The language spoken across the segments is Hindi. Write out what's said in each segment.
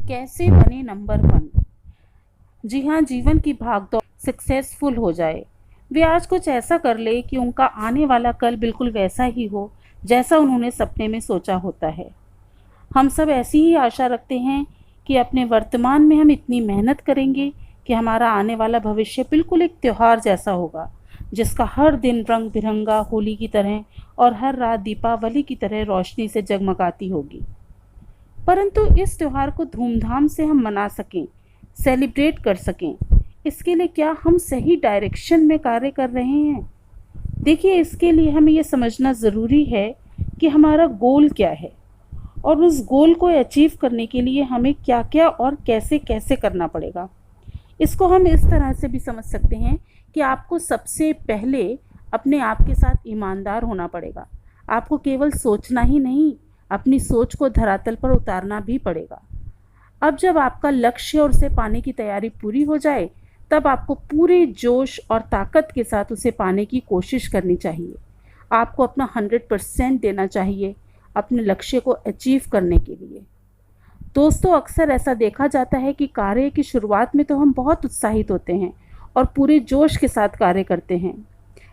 कैसे बने नंबर 1। जी हाँ, जीवन की भागदौड़ सक्सेसफुल हो जाए। वे आज कुछ ऐसा कर ले कि उनका आने वाला कल बिल्कुल वैसा ही हो जैसा उन्होंने सपने में सोचा होता है। हम सब ऐसी ही आशा रखते हैं कि अपने वर्तमान में हम इतनी मेहनत करेंगे कि हमारा आने वाला भविष्य बिल्कुल एक त्योहार जैसा होगा, जिसका हर दिन रंग बिरंगा होली की तरह और हर रात दीपावली की तरह रोशनी से जगमगाती होगी। परंतु इस त्योहार को धूमधाम से हम मना सकें, सेलिब्रेट कर सकें, इसके लिए क्या हम सही डायरेक्शन में कार्य कर रहे हैं? देखिए, इसके लिए हमें ये समझना ज़रूरी है कि हमारा गोल क्या है और उस गोल को अचीव करने के लिए हमें क्या क्या और कैसे कैसे करना पड़ेगा। इसको हम इस तरह से भी समझ सकते हैं कि आपको सबसे पहले अपने आप के साथ ईमानदार होना पड़ेगा। आपको केवल सोचना ही नहीं, अपनी सोच को धरातल पर उतारना भी पड़ेगा। अब जब आपका लक्ष्य और उसे पाने की तैयारी पूरी हो जाए, तब आपको पूरे जोश और ताकत के साथ उसे पाने की कोशिश करनी चाहिए। आपको अपना 100% देना चाहिए अपने लक्ष्य को अचीव करने के लिए। दोस्तों, अक्सर ऐसा देखा जाता है कि कार्य की शुरुआत में तो हम बहुत उत्साहित होते हैं और पूरे जोश के साथ कार्य करते हैं।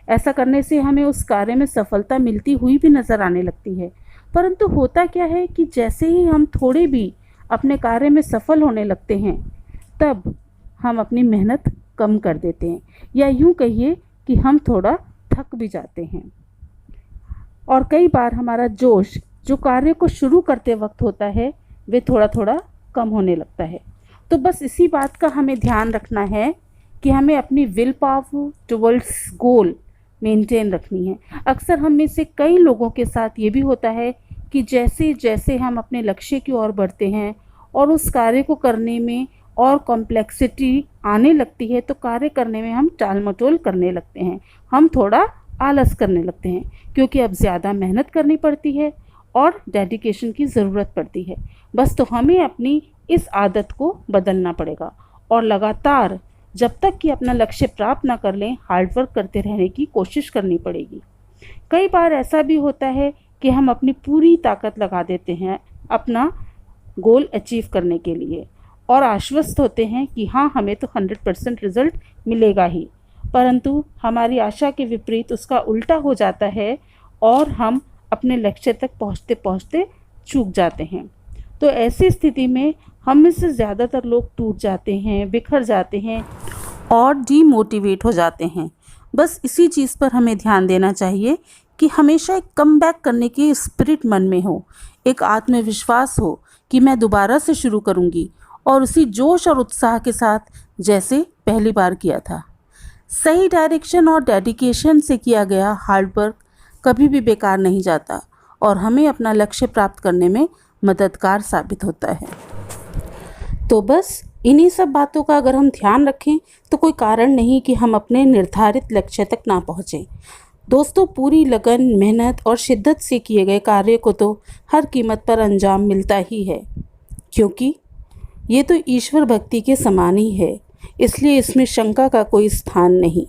ऐसा करने से हमें उस कार्य में सफलता मिलती हुई भी नज़र आने लगती है। परंतु होता क्या है कि जैसे ही हम थोड़े भी अपने कार्य में सफल होने लगते हैं, तब हम अपनी मेहनत कम कर देते हैं, या यूँ कहिए कि हम थोड़ा थक भी जाते हैं। और कई बार हमारा जोश जो कार्य को शुरू करते वक्त होता है, वे थोड़ा थोड़ा कम होने लगता है। तो बस इसी बात का हमें ध्यान रखना है कि हमें अपनी will power towards goal maintain रखनी है। अक्सर हम में से कई लोगों के साथ ये भी होता है कि जैसे जैसे हम अपने लक्ष्य की ओर बढ़ते हैं और उस कार्य को करने में और कॉम्प्लेक्सिटी आने लगती है, तो कार्य करने में हम टाल मटोल करने लगते हैं, हम थोड़ा आलस करने लगते हैं, क्योंकि अब ज़्यादा मेहनत करनी पड़ती है और डेडिकेशन की ज़रूरत पड़ती है। बस तो हमें अपनी इस आदत को बदलना पड़ेगा और लगातार जब तक कि अपना लक्ष्य प्राप्त ना कर लें, हार्डवर्क करते रहने की कोशिश करनी पड़ेगी। कई बार ऐसा भी होता है कि हम अपनी पूरी ताकत लगा देते हैं अपना गोल अचीव करने के लिए और आश्वस्त होते हैं कि हाँ, हमें तो 100% रिज़ल्ट मिलेगा ही, परंतु हमारी आशा के विपरीत उसका उल्टा हो जाता है और हम अपने लक्ष्य तक पहुँचते पहुँचते चूक जाते हैं। तो ऐसी स्थिति में हम में से ज़्यादातर लोग टूट जाते हैं, बिखर जाते हैं और डीमोटिवेट हो जाते हैं। बस इसी चीज़ पर हमें ध्यान देना चाहिए कि हमेशा एक कमबैक करने की स्पिरिट मन में हो, एक आत्मविश्वास हो कि मैं दोबारा से शुरू करूंगी और उसी जोश और उत्साह के साथ जैसे पहली बार किया था। सही डायरेक्शन और डेडिकेशन से किया गया हार्डवर्क कभी भी बेकार नहीं जाता और हमें अपना लक्ष्य प्राप्त करने में मददगार साबित होता है। तो बस इन्हीं सब बातों का अगर हम ध्यान रखें तो कोई कारण नहीं कि हम अपने निर्धारित लक्ष्य तक ना पहुँचें। दोस्तों, पूरी लगन, मेहनत और शिद्दत से किए गए कार्य को तो हर कीमत पर अंजाम मिलता ही है, क्योंकि ये तो ईश्वर भक्ति के समान ही है, इसलिए इसमें शंका का कोई स्थान नहीं।